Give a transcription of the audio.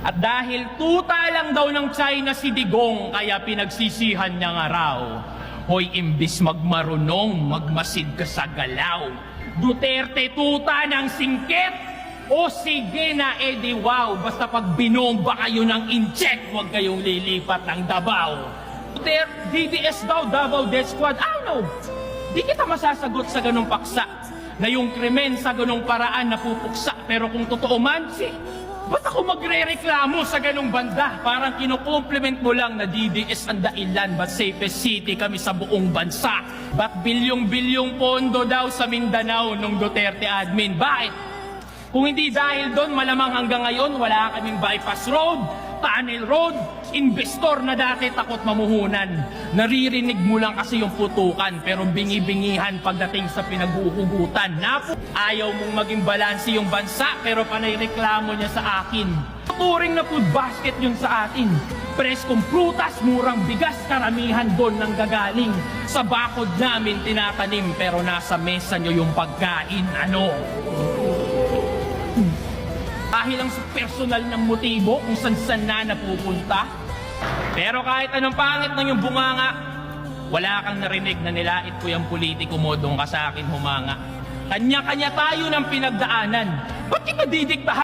At dahil tuta lang daw ng China si Digong, kaya pinagsisihan niya nga raw, hoy, imbis magmarunong, magmasid ka sa galaw. Duterte tuta ng singkit! O sige na, edi wow, basta pag binomba kayo ng incheck, huwag kayong lilipat ng Davao. Duterte, DDS daw, Davao Death Squad, no, di kita masasagot sa ganong paksa, na yung krimen sa ganong paraan napupuksa, pero kung totoo man, ba't ako magre-reklamo sa ganong banda? Parang kinukompliment mo lang na DDS ang dailan, but safest city kami sa buong bansa. Ba't bilyong-bilyong pondo daw sa Mindanao nung Duterte admin? Bakit? Kung hindi dahil doon, malamang hanggang ngayon wala kaming bypass road, tunnel road, investor na dati takot mamuhunan. Naririnig mo lang kasi yung putukan, pero bingi-bingihan pagdating sa pinaghuhugutan. Ayaw mong maging balanse yung bansa, pero panay reklamo niya sa akin. Turing na food basket yun sa atin. Preskong prutas, murang bigas, karamihan doon nang gagaling. Sa bakod namin tinatanim, pero nasa mesa nyo yung pagkain. Dahil lang sa personal ng motibo kung saan na napupunta. Pero kahit anong pangit ng yung bunganga, wala kang narinig na nilait ko yung politiko mo, doon ka sa akin humanga. Kanya-kanya tayo ng pinagdaanan. Ba't kita didiktahan?